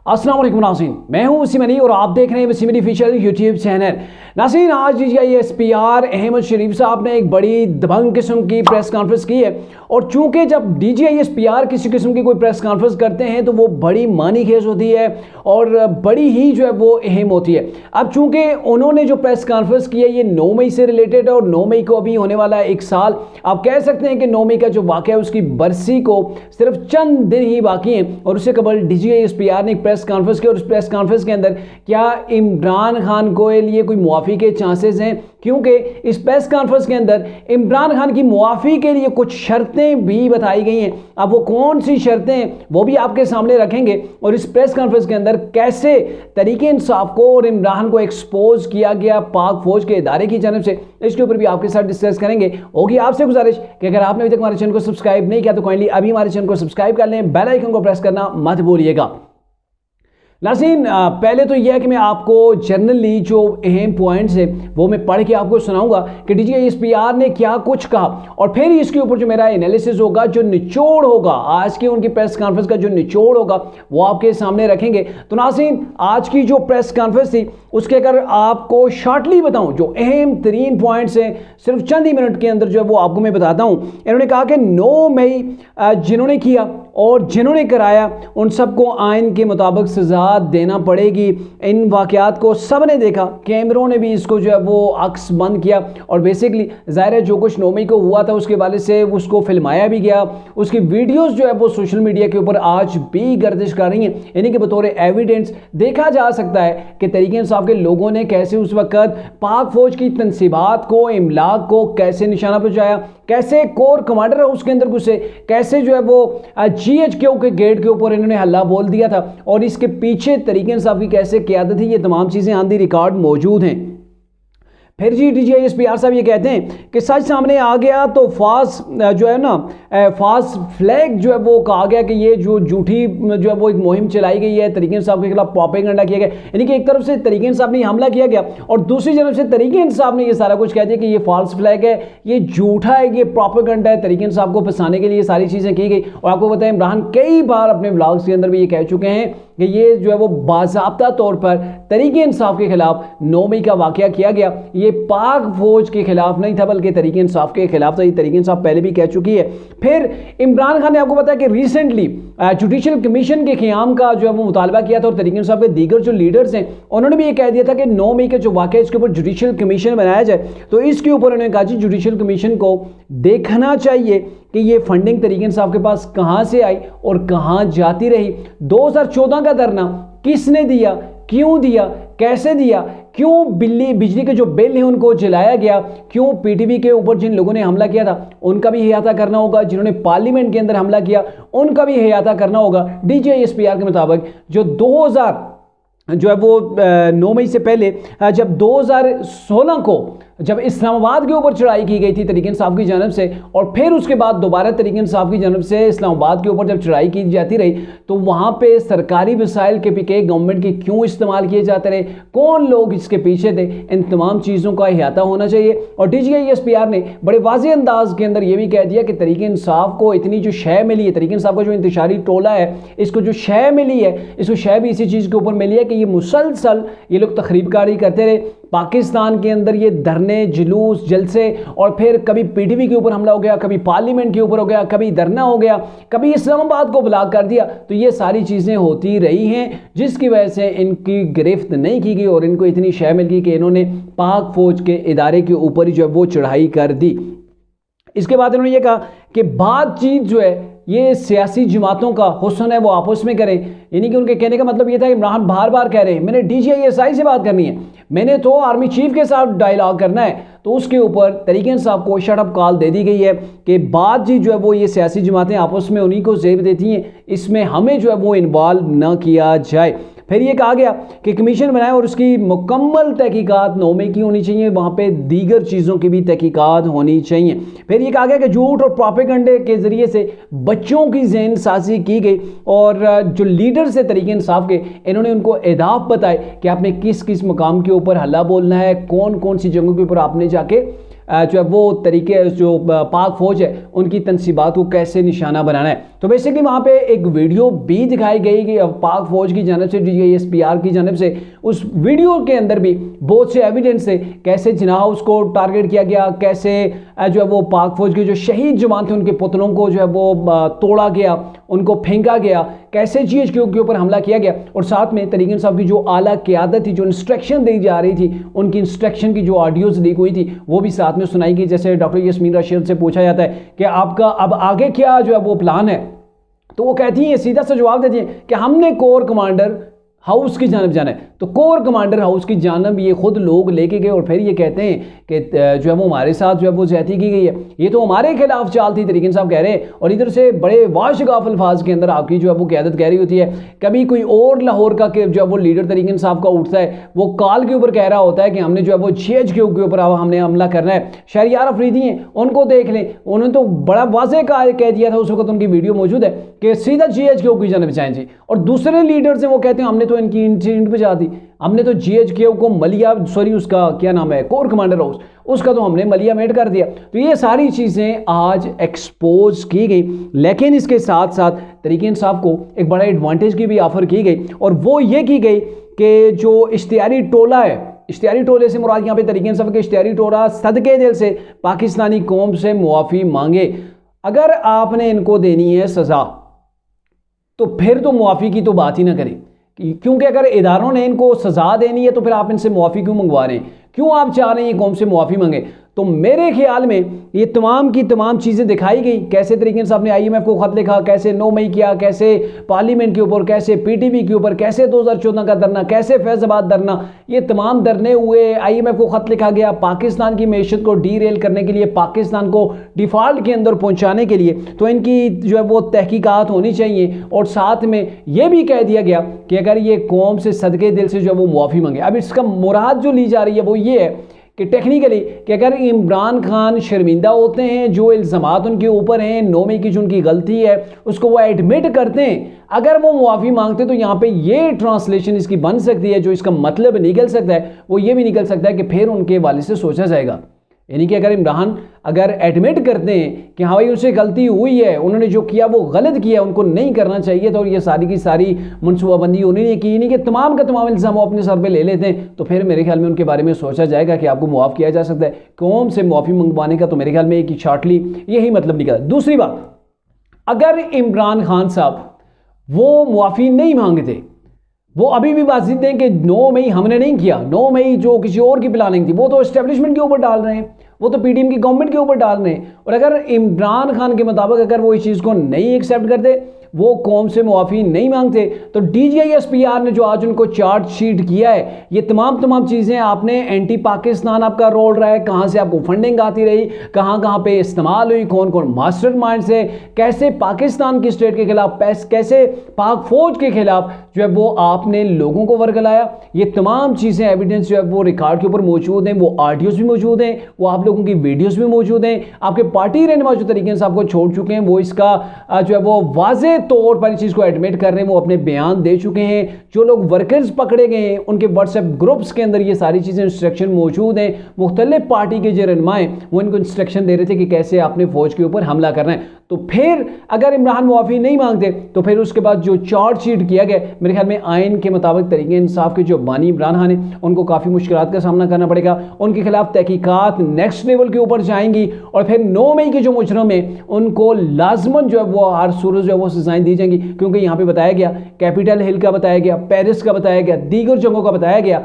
अस्सलाम वालेकुम नाज़रीन, मैं हूं वसीम अली और आप देख रहे हैं Wasim Ali official YouTube channel. नाज़रीन, आज DGISPR अहमद शरीफ साहब ने एक बड़ी दबंग किस्म की प्रेस कॉन्फ्रेंस की है और चूंकि जब DGISPR किसी किस्म की कोई प्रेस कॉन्फ्रेंस करते हैं तो वो बड़ी मानी खेज होती है और बड़ी ही जो है वो अहम होती है। अब चूंकि उन्होंने जो प्रेस कॉन्फ्रेंस की है ये 9 मई से रिलेटेड है और 9 मई को अभी होने वाला है 1 साल। आप कह सकते हैं कि 9 मई का जो वाक़या है उसकी बरसी को सिर्फ चंद दिन ही बाकी हैं और उससे कबल DGISPR ने प्रेस कॉन्फ्रेंस की और उस प्रेस कॉन्फ्रेंस के अंदर क्या इमरान खान को लिए कोई मुआफ़ी के चांसेस हैं, क्योंकि इस प्रेस कॉन्फ्रेंस के अंदर इमरान खान की मुआफ़ी के लिए कुछ शर्तें भी बताई गई हैं। अब वो कौन सी शर्तें हैं वो भी आपके सामने रखेंगे और इस प्रेस कॉन्फ्रेंस के अंदर कैसे तरीके इंसाफ को और इमरान को एक्सपोज किया गया पाक फौज के इदारे की जानब से, इसके ऊपर भी आपके साथ डिस्कस करेंगे। होगी आपसे गुजारिश कि अगर आपने अभी तक हमारे चैनल को सब्सक्राइब नहीं किया तो काइंडली अभी हमारे चैनल को सब्सक्राइब कर लें, बेल आइकन को प्रेस करना मत भूलिएगा। नाज़रीन, पहले तो यह है कि मैं आपको जनरली जो अहम पॉइंट्स है वो मैं पढ़ के आपको सुनाऊंगा कि DGISPR ने क्या कुछ कहा और फिर इसके ऊपर जो मेरा एनालिसिस होगा, जो निचोड़ होगा, आज की उनकी प्रेस कॉन्फ्रेंस का जो निचोड़ होगा वो आपके सामने रखेंगे। तो नाज़रीन, आज की जो प्रेस कॉन्फ्रेंस थी उसके अगर आपको शॉर्टली बताऊं जो अहम तरीन पॉइंट्स हैं सिर्फ चंद ही मिनट के अंदर जो है वो आपको मैं बताता हूं। इन्होंने कहा कि 9 मई जिन्होंने किया और जिन्होंने कराया उन सबको आइन के मुताबिक सजा देना पड़ेगी। इन वाक़यात को सब ने देखा, कैमरों ने भी इसको जो है वो अक्स बंद किया और बेसिकली ज़ाहिर है जो कुछ 9 मई को हुआ था उसके हवाले से उसको फिल्माया भी गया। उसकी वीडियोस जो है वो सोशल मीडिया के ऊपर आज भी गर्दिश कर रही हैं, यानी कि बतौर एविडेंस देखा जा सकता है कि तरीके इंसाफ के लोगों ने कैसे उस वक्त पाक फौज की तनसीबात को, इमलाक को कैसे निशाना पहुंचाया, कैसे कोर कमांडर है उसके अंदर घुसे, कैसे जो है वो GHQ के गेट के ऊपर इन्होंने हल्ला बोल दिया था और इसके पीछे तरीके इंसाफ की कैसे क़यादत थी। ये तमाम चीज़ें ऑन दी रिकॉर्ड मौजूद हैं। फिर DGISPR साहब ये कहते हैं कि सच सामने आ गया तो फास जो है ना फास फ्लैग जो है वो कहा गया कि ये जो झूठी जो है वो एक मुहिम चलाई गई है, तरीके इंसाफ के खिलाफ प्रोपेगेंडा किया गया, यानी कि एक तरफ से तरीके इंसाफ ने हमला किया गया और दूसरी तरफ से तरीके इंसाफ ने ये सारा कुछ कह दिया कि ये फॉल्स फ्लैग है, ये झूठा है, ये प्रोपेगेंडा है, तरीके इंसाफ को फंसाने के लिए सारी चीज़ें की गई। और आपको पता है इमरान कई बार अपने व्लॉग्स के अंदर भी ये कह चुके हैं कि ये जो है वो बाज़ाब्ता तौर पर तरीके इंसाफ के खिलाफ 9 मई का वाक़या किया गया, ये पाक फौज के खिलाफ नहीं था बल्कि तरीके इंसाफ के खिलाफ था। ये तरीके इंसाफ पहले भी कह चुकी है। फिर इमरान खान ने आपको पता है कि रिसेंटली जुडिशल कमीशन के क़याम का जो है वो मुतालबा किया था और तरीके इंसाफ के दीगर जो लीडर्स हैं उन्होंने भी ये कह दिया था कि 9 मई का जो वाक़या इसके ऊपर जुडिशल कमीशन बनाया जाए। तो इसके ऊपर उन्होंने कहा जी जुडिशल कमीशन को देखना चाहिए कि ये फंडिंग तरीके इंसाफ के पास कहाँ से आई और कहाँ जाती रही। 2014 का धरना किसने दिया, क्यों दिया, कैसे दिया, क्यों बिजली के जो बिल हैं उनको जलाया गया, क्यों PTV के ऊपर जिन लोगों ने हमला किया था उनका भी अहाता करना होगा, जिन्होंने पार्लियामेंट के अंदर हमला किया उनका भी अहाता करना होगा। DGISPR के मुताबिक जो 2000 जो है वो 9 मई से पहले जब 2016 को जब इस्लामाबाद के ऊपर चढ़ाई की गई थी तरीके इंसाफ की जानब से और फिर उसके बाद दोबारा तरीके इंसाफ की जानब से इस्लामाबाद के ऊपर जब चढ़ाई की जाती रही तो वहाँ पे सरकारी वसाइल के पीछे गवर्नमेंट के क्यों इस्तेमाल किए जाते रहे, कौन लोग इसके पीछे थे, इन तमाम चीज़ों का अहाता होना चाहिए। और DGISPR ने बड़े वाज़ेह अंदाज के अंदर ये भी कह दिया कि तरीके इंसाफ को इतनी जो शय मिली है, तरीके इंसाफ का जो इंतशारी टोला है इसको जो शय मिली है, इसको शय भी इसी चीज़ के ऊपर मिली है कि ये मुसलसल ये लोग तखरीबकारी करते रहे। पाकिस्तान के अंदर ये धरने, जुलूस, जलसे और फिर कभी PTV के ऊपर हमला हो गया, कभी पार्लियामेंट के ऊपर हो गया, कभी धरना हो गया, कभी इस्लामाबाद को ब्लॉक कर दिया। तो ये सारी चीज़ें होती रही हैं जिसकी वजह से इनकी गिरफ्त नहीं की गई और इनको इतनी शय मिल गई कि इन्होंने पाक फौज के इदारे के ऊपर ही जो है वो चढ़ाई कर दी। इसके बाद इन्होंने ये कहा कि बातचीत जो है ये सियासी जमातों का हुस्न है वो आपस में करें, यानी कि उनके कहने का मतलब ये था कि इमरान बार बार कह रहे हैं मैंने DGISI से बात करनी है, मैंने तो आर्मी चीफ के साथ डायलॉग करना है। तो उसके ऊपर तरीके इंसाफ को शट अप कॉल दे दी गई है कि बातचीत जो है वो ये सियासी जमातें आपस में उन्हीं को ज़ेब देती हैं, इसमें हमें जो है वो इन्वॉल्व न किया जाए। फिर ये कहा गया कि कमीशन बनाए और उसकी मुकम्मल तहकीकात 9 मई की होनी चाहिए, वहाँ पे दीगर चीज़ों की भी तहकीकात होनी चाहिए। फिर ये कहा गया कि झूठ और प्रोपेगेंडे के ज़रिए से बच्चों की ज़हन साजी की गई और जो लीडर्स है तरीके इंसाफ के इन्होंने उनको अहदाफ बताए कि आपने किस किस मकाम के ऊपर हल्ला बोलना है, कौन कौन सी जगहों के ऊपर आपने जाके जो है वो तरीके जो पाक फौज है उनकी तनसीबात को कैसे निशाना बनाना है। तो बेसिकली वहाँ पे एक वीडियो भी दिखाई गई कि पाक फौज की जानब से DGISPR की जानब से, उस वीडियो के अंदर भी बहुत से एविडेंस थे कैसे जिन्ना हाउस को टारगेट किया गया, कैसे जो है वो पाक फौज के जो शहीद जवान थे उनके पुतलों को जो है वो तोड़ा गया, उनको फेंका गया, कैसे GHQ के ऊपर हमला किया गया। और साथ में तरीक इंसाफ की जो आला क़यादत थी, जो इंस्ट्रक्शन दी जा रही थी, उनकी इंस्ट्रक्शन की जो ऑडियोज लीक हुई थी वो भी साथ में सुनाई गई। जैसे डॉक्टर यास्मीन राशिद से पूछा जाता है कि आपका अब आगे क्या जो है वो प्लान है, तो वो कहती हैं, सीधा सा जवाब देती हैं कि हमने कोर कमांडर हाउस की जानब जाना है। तो कोर कमांडर हाउस की जानब ये खुद लोग लेके गए और फिर ये कहते हैं कि जो है वो हमारे साथ जो है वो ज्यादती की गई है, ये तो हमारे खिलाफ चाल थी, तरीक इंसाफ कह रहे हैं। और इधर से बड़े वाशगाफ अल्फाज के अंदर आपकी जो है वो क़यादत कह रही होती है। कभी कोई और लाहौर का जो है वो लीडर तरीक इंसाफ का उठता है, वो कॉल के ऊपर कह रहा होता है कि हमने जो है वो GHQ के ऊपर हमने हमला करना है। शहरियार अफरीदी हैं, उनको देख लें, उन्होंने तो बड़ा वाज़ेह कह दिया था, उस वक्त उनकी वीडियो मौजूद है कि सीधा GHQ की जानब जाएं जी। और दूसरे लीडर से वो कहते हैं हमने तो इनकी इंसिडेंट बचा दी, हमने तो GHQ को उसका क्या नाम है, कोर कमांडर हाउस, उसका तो हमने मलिया मेट कर दिया। तो ये सारी चीज़ें आज एक्सपोज की गई। लेकिन इसके साथ साथ तरीक इंसाफ को एक बड़ा एडवांटेज की भी ऑफर की गई, और वो ये की गई कि जो इश्तिहारी टोला है, इश्तिहारी टोले से मुराद यहाँ पे तरीक इंसाफ के इश्तिहारी टोला सदके दिल से पाकिस्तानी कौम से मुआफ़ी मांगे। अगर आपने इनको देनी है सज़ा तो फिर तो मुआफ़ी की तो बात ही ना करें, क्योंकि अगर इदारों ने इनको सज़ा देनी है तो फिर आप इनसे मुआफ़ी क्यों मंगवा रहे हैं, क्यों आप चाह रहे हैं कौम से मुआफ़ी मांगे। तो मेरे ख्याल में ये तमाम की तमाम चीज़ें दिखाई गई, कैसे तरीक इंसाफ ने IMF को ख़त लिखा, कैसे 9 मई किया, कैसे पार्लियामेंट के ऊपर, कैसे PTV के ऊपर, कैसे 2014 का धरना, कैसे फैज़ाबाद धरना, ये तमाम धरने हुए, IMF को ख़त लिखा गया पाकिस्तान की मैशत को डीरेल करने के लिए, पाकिस्तान को डिफ़ॉल्ट के अंदर पहुँचाने के लिए। तो इनकी जो है वो तहकीकात होनी चाहिए, और साथ में ये भी कह दिया गया कि अगर ये कौम से सदके दिल से जो है वो मुआफ़ी मांगे। अब इसका मुराद जो ली जा रही है वो ये है कि टेक्निकली कि अगर इमरान खान शर्मिंदा होते हैं, जो इल्ज़ामात उनके ऊपर हैं, 9 मई की जो उनकी गलती है उसको वो एडमिट करते हैं, अगर वो मुआफ़ी मांगते हैं, तो यहाँ पे ये ट्रांसलेशन इसकी बन सकती है, जो इसका मतलब निकल सकता है वो ये भी निकल सकता है कि फिर उनके वाले से सोचा जाएगा। यानी कि अगर इमरान अगर एडमिट करते हैं कि हाँ भाई उनसे गलती हुई है, उन्होंने जो किया वो गलत किया, उनको नहीं करना चाहिए, तो ये सारी की सारी मनसूबाबंदी उन्होंने की, नहीं कि तमाम का तमाम इल्ज़ाम वो अपने सर पे ले लेते हैं, तो फिर मेरे ख्याल में उनके बारे में सोचा जाएगा कि आपको मुआफ़ किया जा सकता है। कौम से मुआफ़ी मंगवाने का तो मेरे ख्याल में एक ही शॉर्टली यही मतलब निकला। दूसरी बात, अगर इमरान खान साहब वो मुआफ़ी नहीं मांगते, वो अभी भी बात दें कि 9 मई हमने नहीं किया, 9 मई जो किसी और की प्लानिंग थी, वो तो एस्टेब्लिशमेंट के ऊपर डाल रहे हैं, वो तो PDM की गवर्नमेंट के ऊपर डाल रहे हैं। और अगर इमरान खान के मुताबिक अगर वो इस चीज़ को नहीं एक्सेप्ट करते, वो कौम से मुआफ़ी नहीं मांगते, तो DGISPR ने जो आज उनको चार्ज शीट किया है, ये तमाम चीज़ें आपने एंटी पाकिस्तान आपका रोल रहा है, कहाँ से आपको फंडिंग आती रही, कहाँ पे इस्तेमाल हुई, कौन कौन मास्टरमाइंड से, कैसे पाकिस्तान की स्टेट के खिलाफ, कैसे पाक फौज के खिलाफ जो है वो आपने लोगों को वर्गलाया, ये तमाम चीज़ें एविडेंस जो है वो रिकॉर्ड के ऊपर मौजूद हैं, वो ऑडियोज़ भी मौजूद हैं, वो आप लोगों की वीडियोज़ भी मौजूद हैं। आपके पार्टी रहनुमा जो तरीके से आपको छोड़ चुके हैं, वो इसका जो है वो वाज़ेह तौर पर इस चीज़ को एडमिट कर रहे हैं, वो अपने बयान दे चुके हैं। जो लोग वर्कर्स पकड़े गए हैं उनके व्हाट्सएप ग्रुप्स के अंदर ये सारी चीज़ें इंस्ट्रक्शन मौजूद हैं। मुख्तलिफ पार्टी के जो रहनुमाएं वो इनको इंस्ट्रक्शन दे रहे थे कि कैसे आपने फौज के ऊपर हमला करना है। तो फिर अगर इमरान मुआफ़ी नहीं मांगते, तो फिर उसके बाद जो चार्ज शीट किया गया, मेरे ख्याल में आइन के मुताबिक तरीके इंसाफ के जो बानी इमरान खान है उनको काफ़ी मुश्किलात का सामना करना पड़ेगा, उनके खिलाफ तहकीकात नेक्स्ट लेवल के ऊपर जाएंगी, और फिर 9 मई के जो मुजरम है उनको लाजमन जो है वो हर सूरत जो है वो सजाएं दी जाएंगी। क्योंकि यहाँ पे बताया गया, कैपिटल हिल का बताया गया, पेरिस का बताया गया, दीगर जगहों का बताया गया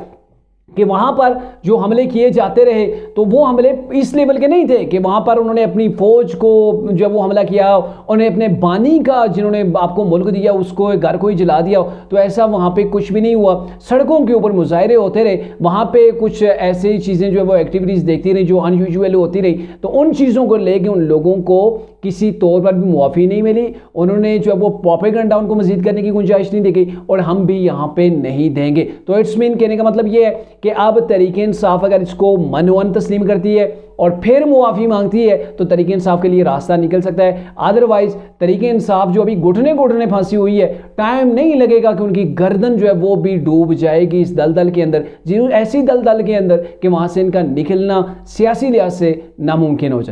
कि वहाँ पर जो हमले किए जाते रहे, तो वो हमले इस लेवल के नहीं थे कि वहाँ पर उन्होंने अपनी फ़ौज को जो वो हमला किया, उन्हें अपने बानी का जिन्होंने आपको मुल्क दिया उसको घर को ही जला दिया। तो ऐसा वहाँ पे कुछ भी नहीं हुआ। सड़कों के ऊपर मुजाहरे होते रहे, वहाँ पे कुछ ऐसी चीज़ें जो वो एक्टिविटीज़ देखती रही जो अनयूजुअल होती रही। तो उन चीज़ों को लेके उन लोगों को किसी तौर पर भी मुआफ़ी नहीं मिली, उन्होंने जो है वो प्रोपेगेंडा उनको मजीद करने की गुंजाइश नहीं दी और हम भी यहाँ पे नहीं देंगे। तो इट्स मीन कहने का मतलब ये है कि अब तहरीक-ए-इंसाफ अगर इसको मनवन तस्लीम करती है और फिर मुआफ़ी मांगती है तो तहरीक-ए-इंसाफ के लिए रास्ता निकल सकता है। अदरवाइज तहरीक-ए-इंसाफ जो अभी घुटने घुटने फांसी हुई है, टाइम नहीं लगेगा कि उनकी गर्दन जो है वो भी डूब जाएगी इस दलदल के अंदर, ऐसी दलदल के अंदर कि वहाँ से इनका निकलना सियासी लिहाज से नामुमकिन हो जाए।